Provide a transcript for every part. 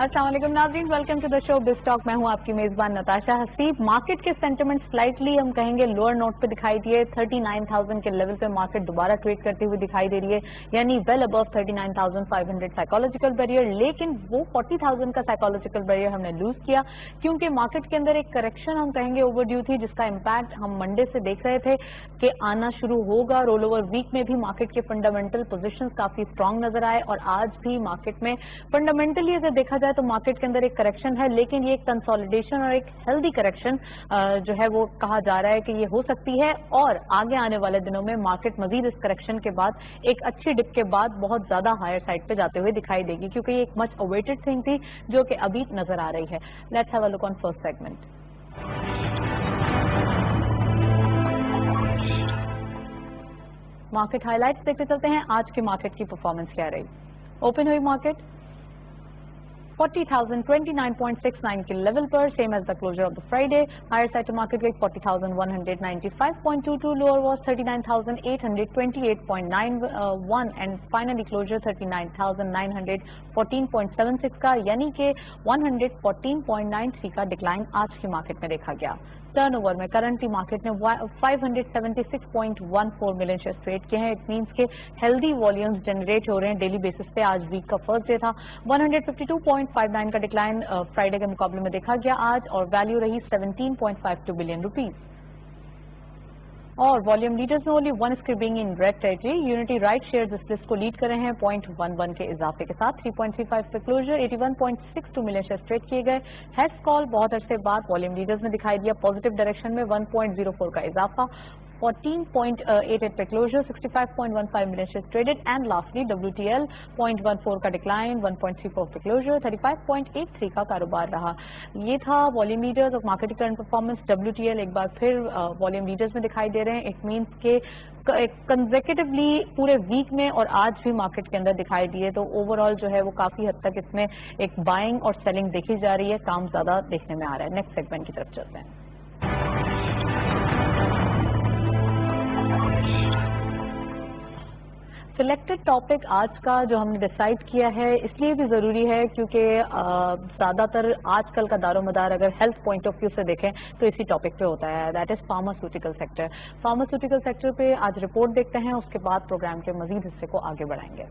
अस्सलाम वालेकुम नाज़रीन, welcome to the show biz talk. मैं हूं आपकी मेज़बान नताशा हसीब। मार्केट के सेंटिमेंट स्लाइटली हम कहेंगे लोअर नोट पे दिखाई दिए। 39,000 के लेवल पे मार्केट दोबारा ट्रेड करती हुई दिखाई दे रही है, यानी वेल अबव 39,500 साइकोलॉजिकल बैरियर। लेकिन वो 40,000 का साइकोलॉजिकल बैरियर हमने लूज किया, क्योंकि मार्केट के अंदर एक करेक्शन हम कहेंगे ओवरड्यू थी, जिसका इम्पैक्ट हम मंडे से देख रहे थे कि आना शुरू होगा। रोल ओवर वीक में भी मार्केट के फंडामेंटल पोजीशंस काफी स्ट्रांग नजर आए और आज भी मार्केट में फंडामेंटली अगर देखा जाए तो मार्केट के अंदर एक करेक्शन है, लेकिन ये एक कंसोलिडेशन और एक हेल्दी करेक्शन जो है वो कहा जा रहा है कि ये हो सकती है और आगे आने वाले दिनों में मार्केट मजीद इस करेक्शन के बाद एक अच्छी डिप के बाद बहुत ज्यादा हायर साइड पे जाते हुए दिखाई देगी, क्योंकि ये एक मच अवेटेड थिंग थी जो कि अभी नजर आ रही है। Let's have a look on first segment. Market highlights देखते चलते हैं। आज की मार्केट की परफॉर्मेंस क्या रही। ओपन हुई मार्केट 40,029.69 के लेवल पर, same as the closure of the Friday. Higher side to market गई 40,195.22, lower was 39,828.91 and finally closure 39,914.76 का, यानी कि 114.93 का डिक्लाइन आज की मार्केट में देखा गया। टर्नओवर में करंटली मार्केट ने 576.14 मिलियन शेयर ट्रेड किए हैं। इट मींस के हेल्दी वॉल्यूम्स जनरेट हो रहे हैं डेली बेसिस पे। आज वीक का फर्स्ट डे था। 152.59 का डिक्लाइन फ्राइडे के मुकाबले में देखा गया आज, और वैल्यू रही 17.52 बिलियन रुपीज। और वॉल्यूम लीडर्स में only one is being in red territory. Unity right shares इस लिस्ट को लीड कर रहे हैं 0.11 के इजाफे के साथ। 3.35 पे क्लोजर, 81.62 मिलियन शेयर ट्रेड किए गए। हेड्स कॉल बहुत अरसे बाद वॉल्यूम लीडर्स में दिखाई दिया पॉजिटिव डायरेक्शन में, 1.04 का इजाफा। 14.88 पे closure, 65.15 million share traded. And lastly WTL 0.14 का डिक्लाइन, 1.34 पे क्लोजर, 35.83 का कारोबार रहा। ये था वॉल्यूम लीडर्स और मार्केट करंट परफॉर्मेंस। WTL एक बार फिर वॉल्यूम लीडर्स में दिखाई दे रहे हैं। इट मींस के कंसेक्यूटिवली पूरे वीक में और आज भी मार्केट के अंदर दिखाई दिए, तो ओवरऑल जो है वो काफी हद तक इसमें एक बाइंग और सेलिंग देखी जा रही है। काम ज्यादा देखने में आ रहा है। नेक्स्ट सेगमेंट की तरफ चलते हैं। सिलेक्टेड टॉपिक आज का जो हमने डिसाइड किया है इसलिए भी ज़रूरी है क्योंकि ज़्यादातर आजकल का दारोमदार अगर हेल्थ पॉइंट ऑफ व्यू से देखें तो इसी टॉपिक पे होता है, that is pharmaceutical sector. Pharmaceutical sector पे आज रिपोर्ट देखते हैं, उसके बाद प्रोग्राम के मजीद हिस्से को आगे बढ़ाएंगे।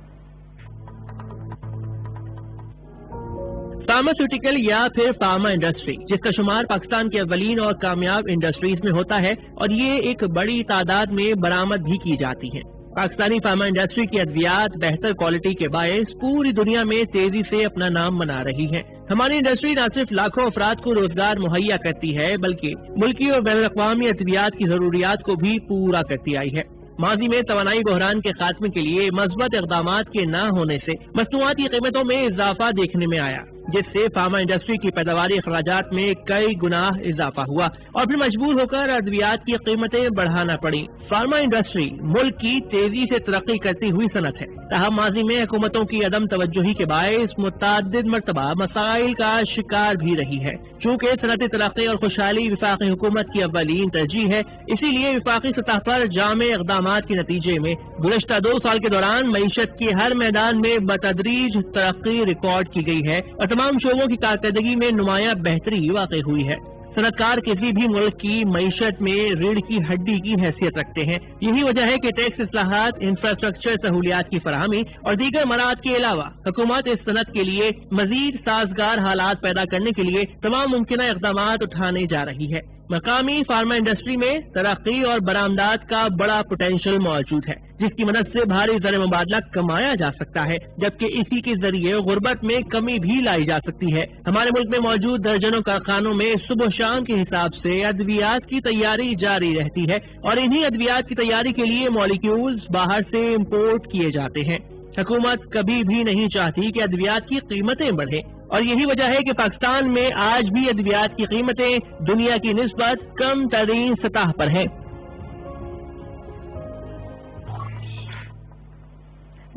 फार्मास्यूटिकल या फिर फार्मा इंडस्ट्री, जिसका शुमार पाकिस्तान के अव्वलीन और कामयाब इंडस्ट्रीज में होता है और ये एक बड़ी तादाद में बरामद भी की जाती है। पाकिस्तानी फार्मा इंडस्ट्री की अद्वियात बेहतर क्वालिटी के बायस पूरी दुनिया में तेजी से अपना नाम बना रही है। हमारी इंडस्ट्री न सिर्फ लाखों अफराद को रोजगार मुहैया करती है, बल्कि मुल्की और बैनुल अक़वामी अद्वियात की जरूरियात को भी पूरा करती आई है। माजी में तवानाई बहरान के खात्मे के लिए मज़बूत इक़दामात के न होने से मसनूआत की कीमतों में इजाफा देखने में आया, जिससे फार्मा इंडस्ट्री की पैदावारी अखराजात में कई गुना इजाफा हुआ और फिर मजबूर होकर अद्वियात की कीमतें बढ़ाना पड़ी। फार्मा इंडस्ट्री मुल्क की तेजी से तरक्की करती हुई सनत है, ताहम माजी में हुकूमतों की अदम तवज्जुही के बायस मुतअद्दिद मरतबा मसाइल का शिकार भी रही है। चूँकि सनती तरक्की और खुशहाली विफाकी हुकूमत की अव्वलीन तरजीह है, इसीलिए विफाकी सतह पर जामे इक़दामात के नतीजे में गुज़श्ता 2 साल के दौरान मईशत के हर मैदान में बतदरीज तरक्की रिकॉर्ड की गई है और तमाम शोबों की कारकर्दगी में नुमाया बेहतरी वाक़ई हुई है। सनतकार किसी भी मुल्क की मईशत में रीढ़ की हड्डी की हैसियत रखते हैं। यही वजह है कि टैक्स इस्लाहात, इंफ्रास्ट्रक्चर सहूलियात की फराहमी और दीगर मराद के अलावा हुकूमत इस सनत के लिए मजीद साजगार हालात पैदा करने के लिए तमाम मुमकिन इक़दामात उठाने जा रही है। मकामी फार्मा इंडस्ट्री में तरक्की और बरामदात का बड़ा पोटेंशियल मौजूद है, जिसकी मदद से भारी ज़र मुबादला कमाया जा सकता है, जबकि इसी के जरिए गुर्बत में कमी भी लाई जा सकती है। हमारे मुल्क में मौजूद दर्जनों कारखानों में सुबह शाम के हिसाब से अद्वियात की तैयारी जारी रहती है और इन्हीं अद्वियात की तैयारी के लिए मॉलिक्यूल्स बाहर से इम्पोर्ट किए जाते हैं। हुकूमत कभी भी नहीं चाहती कि अद्वियात की कीमतें बढ़े और यही वजह है कि पाकिस्तान में आज भी अद्वियात की कीमतें दुनिया की निस्बत कम तरीन सतह पर हैं।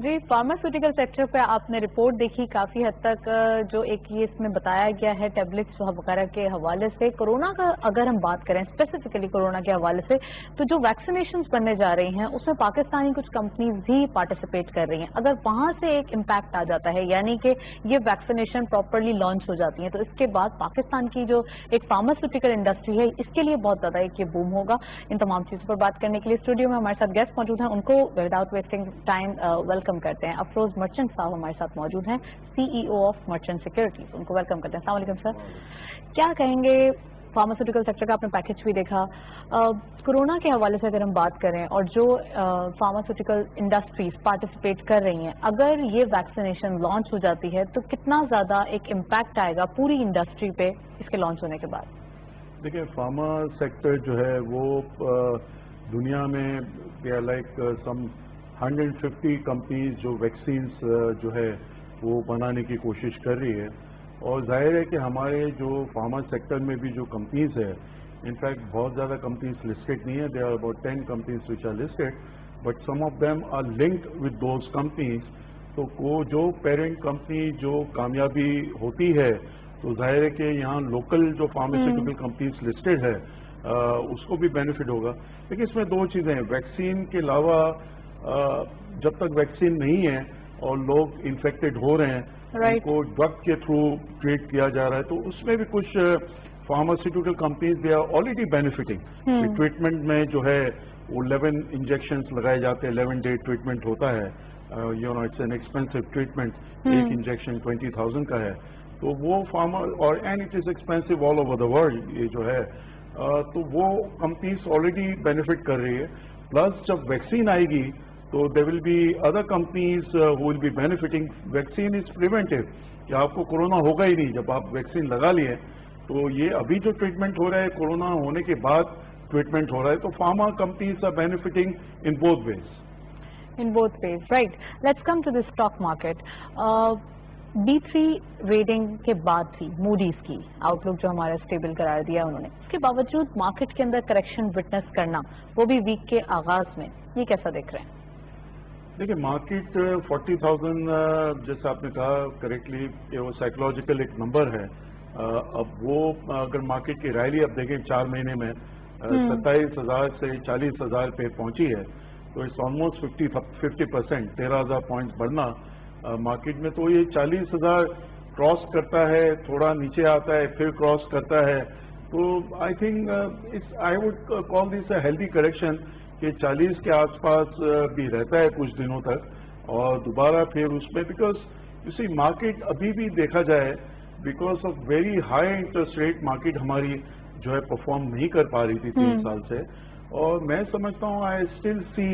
جی فارماسیوٹیکل سیکٹر پہ آپ نے رپورٹ دیکھی کافی حد تک جو ایک یہ اس میں بتایا گیا ہے ٹیبلٹس وغیرہ کے حوالے سے کورونا کا اگر ہم بات کریں اسپیسیفکلی کورونا کے حوالے سے تو جو ویکسینیشنز بننے جا رہی ہیں اس میں پاکستانی کچھ کمپنیز بھی پارٹیسپیٹ کر رہی ہیں. اگر وہاں سے ایک امپیکٹ آ جاتا ہے یعنی کہ یہ ویکسینیشن پراپرلی لانچ ہو جاتی ہیں تو اس کے بعد پاکستان کی جو ایک فارماسیوٹیکل انڈسٹری ہے اس کے لیے بہت زیادہ ایک یہ بوم ہوگا. ان تمام چیزوں پر بات کرنے کے لیے اسٹوڈیو میں ہمارے ساتھ گیسٹ موجود ہیں ان کو وداؤٹ ویسٹنگ ٹائم ویلکم کرتے ہیں. افروز مرچنٹ صاحب ہمارے ساتھ موجود ہیں CEO آف مرچنٹ سیکورٹیز ان کو ویلکم کرتے ہیں. السلام علیکم سر. کیا کہیں گے فارماسیوٹیکل سیکٹر کا آپ نے پیکج بھی دیکھا کورونا کے حوالے سے اگر ہم بات کریں اور جو فارماسیوٹیکل انڈسٹریز پارٹیسپیٹ کر رہی ہیں اگر یہ ویکسینیشن لانچ ہو جاتی ہے تو کتنا زیادہ ایک امپیکٹ آئے گا پوری انڈسٹری پہ اس کے لانچ ہونے کے بعد؟ دیکھیں فارما سیکٹر جو ہے وہ دنیا میں لائک سم 150 کمپنیز جو ویکسینز جو ہے وہ بنانے کی کوشش کر رہی ہے اور ظاہر ہے کہ ہمارے جو فارما سیکٹر میں بھی جو کمپنیز ہے انفیکٹ بہت زیادہ کمپنیز لسٹڈ نہیں ہے. They are about 10 companies which are listed but some of them are linked with those companies. تو وہ جو پیرنٹ کمپنی جو کامیابی ہوتی ہے تو ظاہر ہے کہ یہاں لوکل جو فارماسیوٹیکل کمپنیز لسٹڈ ہے اس کو بھی بینیفٹ ہوگا. لیکن اس میں دو چیزیں ہیں. ویکسین کے علاوہ جب تک ویکسین نہیں ہے اور لوگ انفیکٹڈ ہو رہے ہیں ان کو ڈرگ کے تھرو ٹریٹ کیا جا رہا ہے تو اس میں بھی کچھ pharmaceutical companies they are already benefiting. Treatment میں جو ہے وہ 11 انجیکشنز لگائے جاتے ہیں. 11 ڈے ٹریٹمنٹ ہوتا ہے. It's an expensive treatment. ایک انجیکشن 20,000 کا ہے تو وہ اور and it is expensive all over the world یہ جو ہے تو وہ کمپنیز آلریڈی بینیفٹ کر رہی ہے. پلس جب ویکسین آئے گی تو they will be other companies who will be benefiting. Vaccine is preventive کہ آپ کو کورونا ہوگا ہی نہیں جب آپ ویکسین لگا لیے. تو یہ ابھی جو ٹریٹمنٹ ہو رہا ہے کورونا ہونے کے بعد ٹریٹمنٹ ہو رہا ہے تو pharma companies are benefiting in both ways. In both ways, right. Let's come to the stock market. B3 rating کے بعد تھی موڈیز کی آؤٹ لک جو ہمارا اسٹیبل قرار دیا انہوں نے اس کے باوجود مارکیٹ کے اندر کریکشن وٹنس کرنا وہ بھی ویک کے آغاز میں یہ کیسا دیکھ رہے ہیں؟ دیکھیں مارکیٹ 40,000 جیسے آپ نے کہا کریکٹلی کہ وہ سائیکولوجیکل ایک نمبر ہے. اب وہ اگر مارکیٹ کی ریلی اب دیکھیں 4 مہینے میں 27,000 سے 40,000 پہ پہنچی ہے تو اٹس آلموسٹ 50% 13,000 پوائنٹس بڑھنا مارکیٹ میں. تو یہ 40,000 کراس کرتا ہے تھوڑا نیچے آتا ہے پھر کراس کرتا ہے تو I think I would call this a healthy correction کہ 40 کے آس پاس بھی رہتا ہے کچھ دنوں تک اور دوبارہ پھر اس میں بیکاز اسی مارکیٹ ابھی بھی دیکھا جائے because of very high interest rate market ہماری جو ہے پرفارم نہیں کر پا رہی تھی 3 سال سے. اور میں سمجھتا ہوں آئی اسٹل سی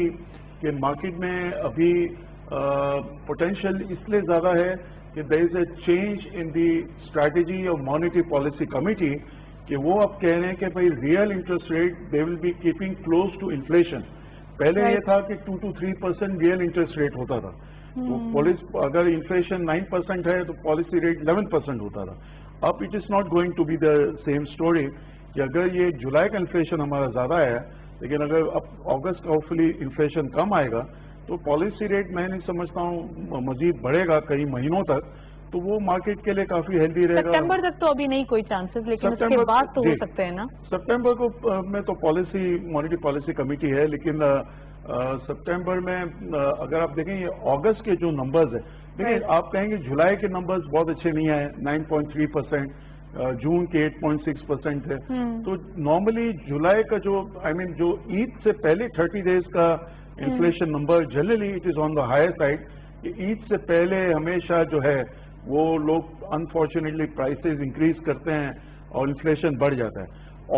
کہ مارکیٹ میں ابھی پوٹینشیل اس لیے زیادہ ہے کہ there is a change in the strategy of monetary policy committee کہ وہ اب کہہ رہے ہیں کہ بھائی real interest rate they will be keeping close to inflation. پہلے یہ تھا کہ 2 to 3% ریئل انٹرسٹ ریٹ ہوتا تھا تو اگر انفلیشن 9% ہے تو پالیسی ریٹ 11% ہوتا تھا. اب it is not going to be the same story کہ اگر یہ جولائی کا انفلیشن ہمارا زیادہ ہے لیکن اگر اب اگست کا ہوپفلی انفلیشن کم آئے گا تو پالیسی ریٹ میں نہیں سمجھتا ہوں مزید بڑھے گا کئی مہینوں تک تو وہ مارکیٹ کے لیے کافی ہیلدی رہے گا. سپٹمبر تک تو ابھی نہیں کوئی چانسز لیکن اس کے بعد تو ہو سکتے ہیں نا. سپٹمبر کو میں تو پالیسی مانیٹری پالیسی کمیٹی ہے لیکن سپٹمبر میں اگر آپ دیکھیں یہ اگست کے جو نمبرز ہیں دیکھیں آپ کہیں گے جولائی کے نمبرز بہت اچھے نہیں آئے 9.3%. جون کے 8.6% ہے تو نارملی جولائی کا جو جو عید سے پہلے 30 days کا inflation number generally it is on the higher side کہ عید سے پہلے ہمیشہ جو ہے وہ لوگ انفارچونیٹلی پرائسز انکریز کرتے ہیں اور انفلیشن بڑھ جاتا ہے.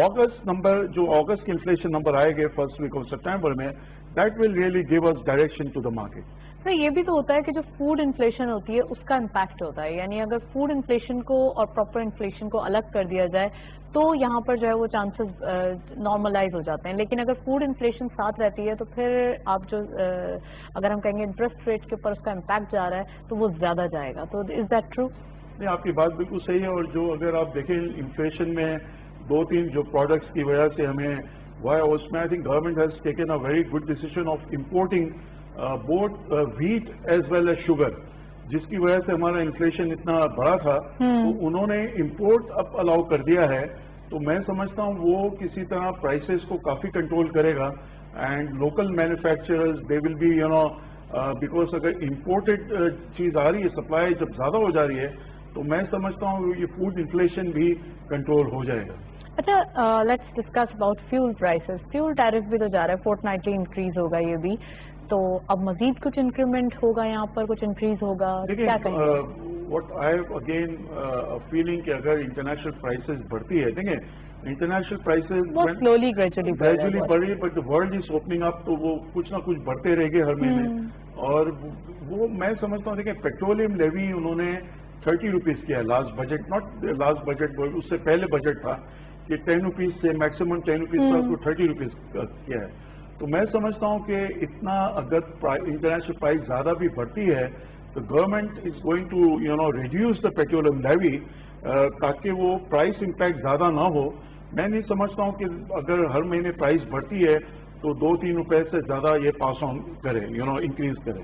اگست نمبر جو اگست کے انفلیشن نمبر آئے گے فرسٹ ویک آف سپٹمبر میں that will really give us direction to the market. یہ بھی تو ہوتا ہے کہ جو فوڈ انفلیشن ہوتی ہے اس کا امپیکٹ ہوتا ہے یعنی اگر فوڈ انفلیشن کو اور پراپر انفلیشن کو الگ کر دیا جائے تو یہاں پر جو ہے وہ چانسز نارملائز ہو جاتے ہیں لیکن اگر فوڈ انفلیشن ساتھ رہتی ہے تو پھر آپ جو اگر ہم کہیں گے انٹرسٹ ریٹ کے اوپر اس کا امپیکٹ جا رہا ہے تو وہ زیادہ جائے گا. تو از دیٹ ٹرو؟ نہیں آپ کی بات بالکل صحیح ہے اور جو اگر آپ دیکھیں انفلیشن میں 2-3 جو پروڈکٹس کی وجہ سے ہمیں اس میں I think government has taken a very good decision of importing both wheat as well as sugar, जिसकी वजह से हमारा इन्फ्लेशन इतना बड़ा था, तो उन्होंने इंपोर्ट अब अलाउ कर दिया है। तो मैं समझता हूँ वो किसी तरह प्राइसेस को काफी कंट्रोल करेगा and local manufacturers they will be because अगर इंपोर्टेड चीज आ रही है, सप्लाई जब ज्यादा हो जा रही है, तो मैं समझता हूँ ये फूड इन्फ्लेशन भी कंट्रोल हो जाएगा। अच्छा, let's discuss about fuel prices. Fuel tariff भी तो जा रहा है, फोर्टनाइटली इंक्रीज होगा ये भी, तो अब मजीद कुछ इंक्रीमेंट होगा, यहाँ पर कुछ इंक्रीज होगा, क्या कहेंगे? व्हाट आई अगेन फीलिंग कि अगर इंटरनेशनल प्राइसेस बढ़ती है, देखिए इंटरनेशनल प्राइसेस स्लोली ग्रेजुअली बढ़ रही है, but the world is opening up, तो वो कुछ ना कुछ बढ़ते रहेंगे हर महीने। और वो मैं समझता हूँ, देखिए पेट्रोलियम लेवी उन्होंने 30 रुपीज किया है last budget, not last budget, उससे पहले बजट था कि 10 रुपीज से मैक्सिमम 10 रुपीज था, उसको 30 रुपीज किया है। तो मैं समझता हूँ कि इतना अगर इंटरनेशनल प्राइस ज्यादा भी बढ़ती है, तो government is going to reduce the petroleum levy, ताकि वो प्राइस इम्पैक्ट ज्यादा ना हो। मैं नहीं समझता हूँ कि अगर हर महीने प्राइस बढ़ती है तो 2-3 रुपए से ज्यादा ये पास ऑन करे, इंक्रीज करे।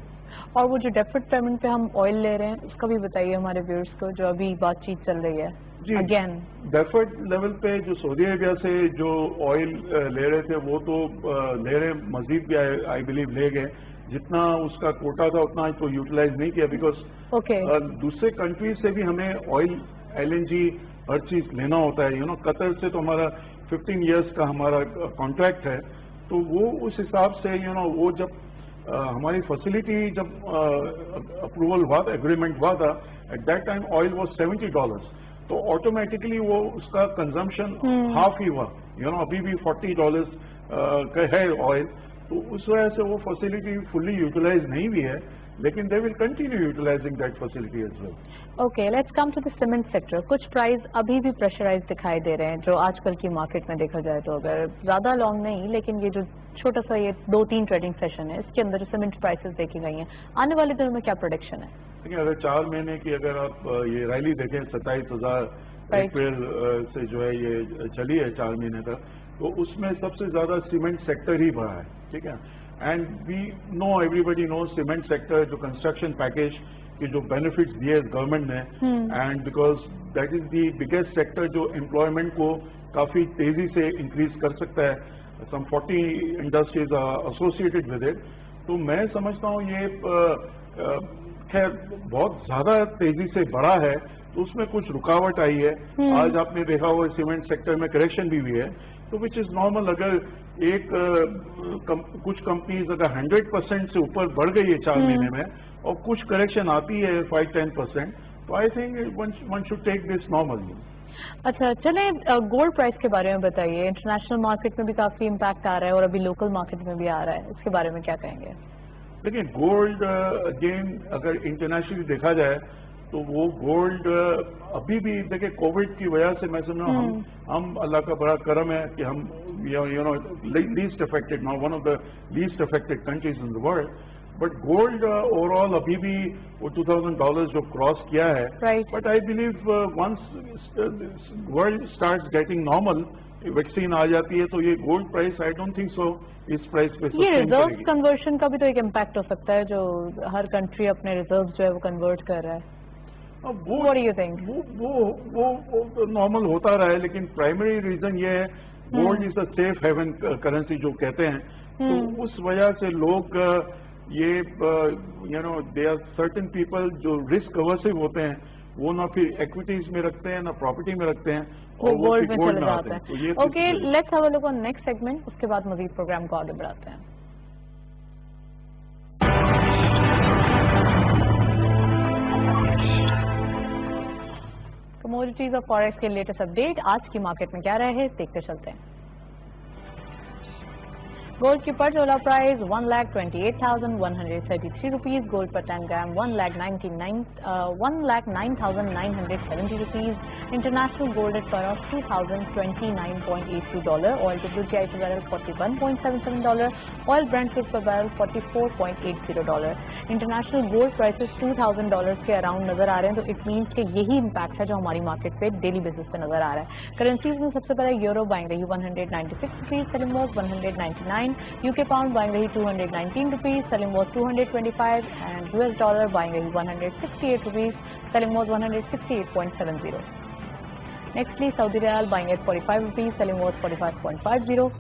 और वो जो डेफर्ड पेमेंट पे हम ऑयल ले रहे हैं, उसका भी बताइए हमारे व्यूअर्स को, जो अभी बातचीत चल रही है। जी, अगेन डेफर्ड लेवल पे जो सऊदी अरेबिया से जो ऑयल ले रहे थे, वो तो ले रहे, मजीद भी आई बिलीव ले गए, जितना उसका कोटा था उतना तो यूटिलाइज नहीं किया, बिकॉज दूसरे कंट्रीज से भी हमें ऑयल, LNG हर चीज लेना होता है। कतर से तो हमारा 15 इयर्स का हमारा कॉन्ट्रैक्ट है, तो वो उस हिसाब से वो जब हमारी फैसिलिटी जब अप्रूवल हुआ था, एग्रीमेंट हुआ था, at that time oil was $70, तो ऑटोमेटिकली वो उसका कंजम्पशन हाफ ही हुआ। अभी भी $40 का है ऑयल, तो उस वजह से वो फैसिलिटी फुल्ली यूटिलाइज नहीं भी है, लेकिन they will continue utilizing that facility as well. Okay, let's come to the cement sector. कुछ प्राइस अभी भी प्रेशराइज दिखाई दे रहे हैं, जो आजकल की मार्केट में देखा जाए तो, अगर ज्यादा लॉन्ग नहीं, लेकिन ये जो छोटा सा ये 2-3 ट्रेडिंग सेशन है, इसके अंदर जो सीमेंट प्राइसेस देखी गई हैं, आने वाले दिनों में क्या प्रोडिक्शन है? देखिए, अगर 4 महीने की अगर आप ये रैली देखें, 27,000 अप्रैल से जो है ये चली है 4 महीने तक, तो उसमें सबसे ज्यादा सीमेंट सेक्टर ही बढ़ा है, ठीक है। And we know, everybody know cement sector, जो कंस्ट्रक्शन पैकेज के जो बेनिफिट्स दिए गवर्नमेंट ने, and because that is the biggest sector जो एम्प्लॉयमेंट को काफी तेजी से इंक्रीज कर सकता है। Some 40 industries are associated with it. तो मैं समझता हूँ ये खैर बहुत ज्यादा तेजी से बढ़ा है, तो उसमें कुछ रुकावट आई है। आज आपने देखा हुआ सीमेंट सेक्टर में करेक्शन भी हुई है, तो विच इज नॉर्मल। अगर कुछ कंपनीज अगर 100% से ऊपर बढ़ गई है 4 महीने में, और कुछ करेक्शन आती है 5-10%, तो I think one should take this normally. अच्छा, चले गोल्ड प्राइस के बारे में बताइए। इंटरनेशनल मार्केट में भी काफी इम्पैक्ट आ रहा है और अभी लोकल मार्केट में भी आ रहा है, इसके बारे में क्या कहेंगे? देखिए, गोल्ड अगेन अगर इंटरनेशनली देखा जाए तो वो गोल्ड अभी भी, देखिए कोविड की वजह से मैं समझ रहा हूँ हम अल्लाह का बड़ा करम है कि हम least affected, not one of the least affected countries in the world. But gold overall अभी भी वो $2,000 जो क्रॉस किया है, but I believe once world starts getting normal, vaccine आ जाती है, तो ये gold price I don't think so इस प्राइस पे ये रिजर्व कन्वर्शन का भी तो एक इम्पैक्ट हो सकता है, जो हर कंट्री अपने रिजर्व जो है वो कन्वर्ट कर रहा है। What do you think? वो नॉर्मल होता रहा है, लेकिन प्राइमरी रीजन ये है gold is a safe haven currency जो कहते हैं, तो उस वजह से लोग ये दे आर सर्टेन पीपल जो रिस्क अवर्सिव होते हैं, वो ना फिर एक्विटीज में रखते हैं ना प्रॉपर्टी में रखते हैं, और वो गोल्ड में गोल्ड चले में आते जाते हैं। हैं। Okay, let's have a look on next segment, उसके बाद मजीद प्रोग्राम को आगे बढ़ाते हैं। कमोडिटीज और फॉरेक्स के लेटेस्ट अपडेट, आज की मार्केट में क्या रहे देखते चलते हैं। गोल्ड की पर तोला प्राइस 1,28,133 रुपीज, गोल्ड पर 10 ग्राम 1,09,970 रुपीज, इंटरनेशनल गोल्ड एट पर of $2,029.82, oil WTI per barrel $41.77, oil Brent crude पर बैरल $44.80। इंटरनेशनल गोल्ड प्राइसेस $2,000 के अराउंड नजर आ रहे हैं, तो इट मीन्स कि यही इम्पैक्ट है जो हमारी मार्केट पे डेली बेसिस पे नजर आ रहा है। करेंसीज में सबसे पहले यूरो बाइंग रही 196 rupees, selling was 199, 209. UK pound buying rahi 219 rupees, selling was 225, and US dollar buying rahi 168 rupees, selling was 168.70. Nextly, Saudi Riyal buying at 45 rupees, selling was 45.50.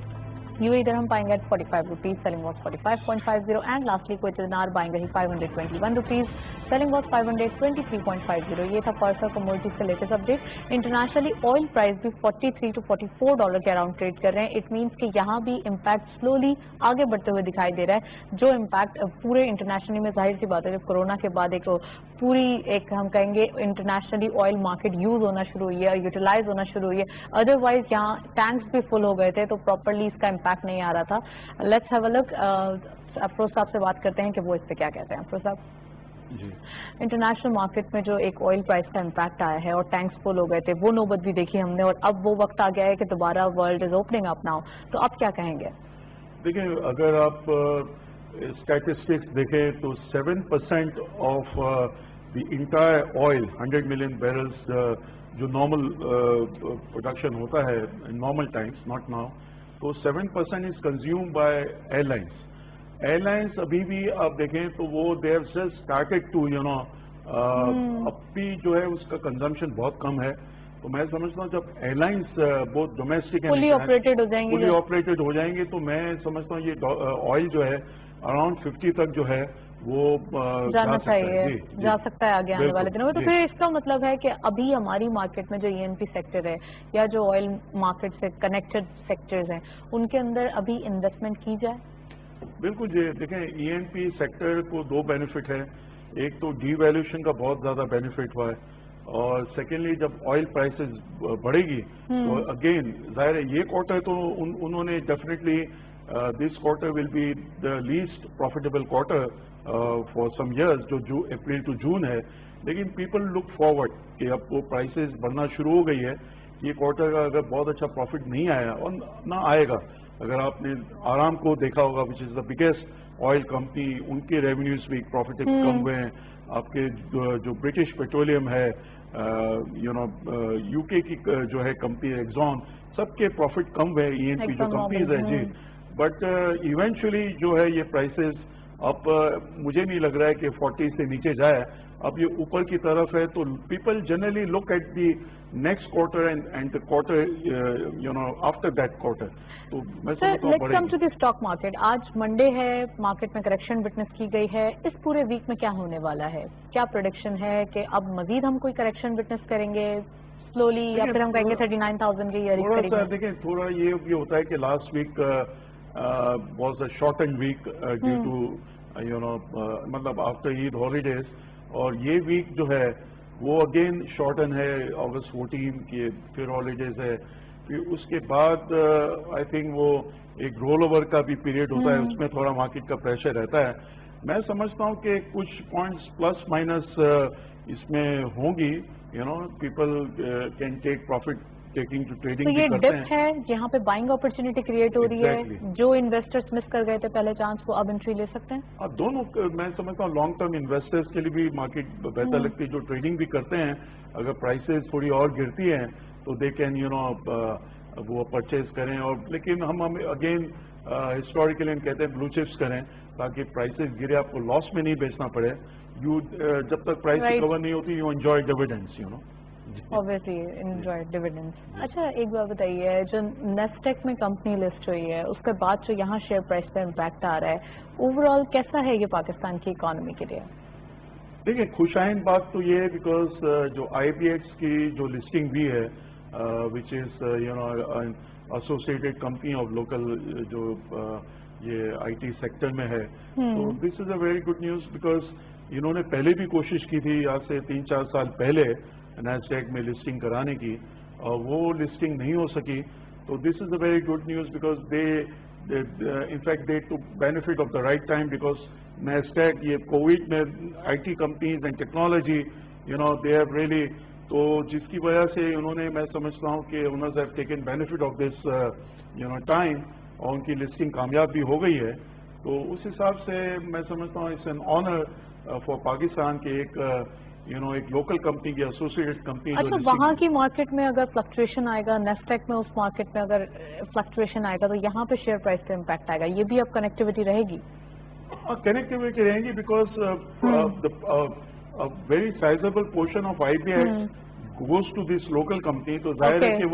UAE dirham buying at 45 rupees, selling was 45.50, and lastly Kuwait dinar buying rahi 521 rupees, selling was 523.50. ये था Parsa commodity से latest update. Internationally oil price भी 43 to 44 dollar के around trade कर रहे हैं. It means कि यहाँ भी इम्पैक्ट स्लोली आगे बढ़ते हुए दिखाई दे रहा है. जो इम्पैक्ट पूरे इंटरनेशनली में जाहिर सी बात है, जब कोरोना के बाद एक हम कहेंगे इंटरनेशनली ऑयल मार्केट यूज होना शुरू हुई है, यूटिलाइज होना शुरू हुई है. अदरवाइज यहाँ टैंक्स भी फुल हो गए थे तो प्रॉपरली इसका इम्पैक्ट नहीं आ रहा था. Let's have a look. Afroz साहब से बात करते हैं कि वो इस पे क्या कहते हैं. अफरोज साहब, जी, इंटरनेशनल मार्केट में जो एक ऑयल प्राइस का इम्पैक्ट आया है और टैंक्स फुल हो गए थे, वो नौबत भी देखी हमने, और अब वो वक्त आ गया है कि दोबारा world is opening up now. तो आप क्या कहेंगे? देखिए, अगर आप स्टैटिस्टिक्स देखें तो 7% of the entire oil 100 million barrels जो नॉर्मल प्रोडक्शन होता है in normal times, not now, तो 7% is consume by airlines. Airlines अभी भी आप देखें तो वो they have just started to अब भी जो है उसका कंजम्पशन बहुत कम है. तो मैं समझता हूँ जब एयरलाइंस बहुत डोमेस्टिक फुली ऑपरेटेड हो जाएंगे तो मैं समझता हूँ ये ऑयल जो है अराउंड 50 तक जो है वो जाना चाहिए, जा सकता है आगे आने वाले दिनों में. तो फिर इसका मतलब है कि अभी हमारी मार्केट में जो ईएनपी सेक्टर है या जो ऑयल मार्केट से कनेक्टेड सेक्टर्स हैं, उनके अंदर अभी इन्वेस्टमेंट की जाए? बिल्कुल जी. देखें, ईएनपी सेक्टर को दो बेनिफिट है. एक तो डीवैल्यूएशन का बहुत ज्यादा बेनिफिट हुआ है, और सेकेंडली जब ऑयल प्राइसेस बढ़ेगी तो अगेन जाहिर है ये क्वार्टर तो उन्होंने definitely this quarter will be the least profitable quarter for some years, जो अप्रैल टू जून है. लेकिन पीपल लुक फॉरवर्ड कि अब वो प्राइसेस बढ़ना शुरू हो गई है. ये क्वार्टर का अगर बहुत अच्छा प्रॉफिट नहीं आया और ना आएगा, अगर आपने आराम को देखा होगा which is the biggest oil company, उनके रेवेन्यूज भी प्रॉफिट कम हुए हैं. आपके जो ब्रिटिश पेट्रोलियम है, यूके की जो है कंपनी एक्सॉन, सबके प्रॉफिट कम हुए. ईएनपी जो कंपनीज है जी, बट इवेंचुअली जो है ये प्राइसेस अब मुझे नहीं लग रहा है कि 40 से नीचे जाए. अब ये ऊपर की तरफ है तो people generally look at the next quarter and the quarter after that quarter. तो मैं समझता हूँ let's come to the stock market. आज मंडे है, मार्केट में करेक्शन विटनेस की गई है. इस पूरे वीक में क्या होने वाला है? क्या प्रोडिक्शन है कि अब मजीद हम कोई करेक्शन विटनेस करेंगे स्लोली, या फिर हम कहेंगे 39,000 की ईयर करेंगे? देखिए, थोड़ा ये होता है कि last week was a shortened week due to मतलब आफ्टर ईद हॉलीडेज, और ये वीक जो है वो अगेन शॉर्टन है. अगस्त 14 की फिर हॉलीडेज है. फिर उसके बाद आई थिंक वो एक रोल ओवर का भी पीरियड होता है, उसमें थोड़ा मार्केट का प्रेशर रहता है. मैं समझता हूँ कि कुछ पॉइंट्स प्लस माइनस इसमें होंगी. People can take profit taking to trading. तो ये डिप है जहाँ पे बाइंग अपॉर्चुनिटी क्रिएट हो रही है. जो इन्वेस्टर्स मिस कर गए थे पहले चांस, वो अब एंट्री ले सकते हैं. अब दोनों मैं समझता हूँ लॉन्ग टर्म इन्वेस्टर्स के लिए भी मार्केट बेहतर लगती है. जो ट्रेडिंग भी करते हैं, अगर प्राइसेस थोड़ी और गिरती हैं तो दे कैन वो परचेज करें. और लेकिन हम अगेन हिस्टोरिकली कहते हैं ब्लू चिप्स करें, ताकि प्राइसेस गिरे आपको लॉस में नहीं बेचना पड़े. जब तक प्राइस रिकवर नहीं होती, you enjoy dividends. Obviously enjoy dividends. अच्छा, एक बार बताइए, जो नेस्टेक में कंपनी लिस्ट हुई है उसके बाद जो यहाँ शेयर प्राइस पे इम्पैक्ट आ रहा है, ओवरऑल कैसा है ये पाकिस्तान की इकोनॉमी के लिए? देखिए, खुशाइन बात तो ये है बिकॉज जो IBX की जो लिस्टिंग भी है, which is associated company of local, जो ये IT सेक्टर में है, तो this is a very good news. Because इन्होंने पहले भी कोशिश की थी, आज से 3-4 साल पहले नैस्डैक में लिस्टिंग कराने की, और वो लिस्टिंग नहीं हो सकी. तो this is a very good news because they in fact they to benefit of the right time. Because Nasdaq ये कोविड में IT companies and technology they have really, तो जिसकी वजह से उन्होंने, मैं समझता हूँ कि owners have taken benefit of this time, और उनकी लिस्टिंग कामयाब भी हो गई है. तो उस हिसाब से मैं समझता हूँ it's an honour for Pakistan के एक लोकल कंपनी की एसोसिएट कंपनी अच्छा, वहाँ की मार्केट में अगर फ्लक्चुएशन आएगा, नेस्टेक में उस मार्केट में अगर फ्लक्चुएशन आएगा तो यहाँ पे शेयर प्राइस पे इम्पैक्ट आएगा, ये भी अब कनेक्टिविटी रहेगी? कनेक्टिविटी रहेगी because the very sizable portion of IBX goes to this local company, तो जाहिर है कि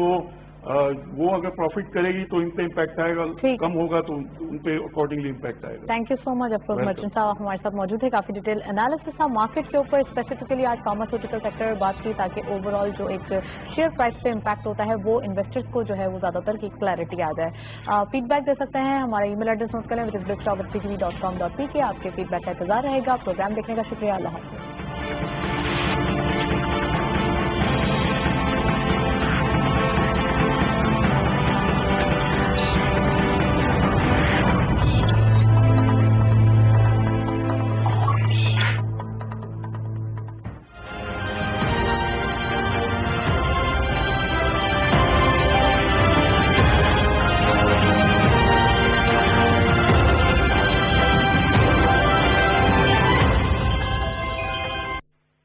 वो अगर प्रॉफिट करेगी तो इन पे इम्पैक्ट आएगा, कम होगा तो उन पे अकॉर्डिंगली इम्पैक्ट आएगा। Thank you so much Afroz merchant साहब, हमारे साथ मौजूद है, काफी डिटेल एनालिसिस था मार्केट के ऊपर, स्पेसिफिकली आज फार्मास्यूटिकल सेक्टर में बात की ताकि ओवरऑल जो एक शेयर प्राइस पे इम्पैक्ट होता है वो इन्वेस्टर्स को जो है वो ज्यादातर की क्लैरिटी आ जाए। फीडबैक दे सकते हैं, हमारा ईमेल एड्रेस नोट करें, which is blitztalk@cgv.com.pk। आपके फीडबैक का इंतजार रहेगा। प्रोग्राम देखने का शुक्रिया, अल्लाह हाफ़िज़।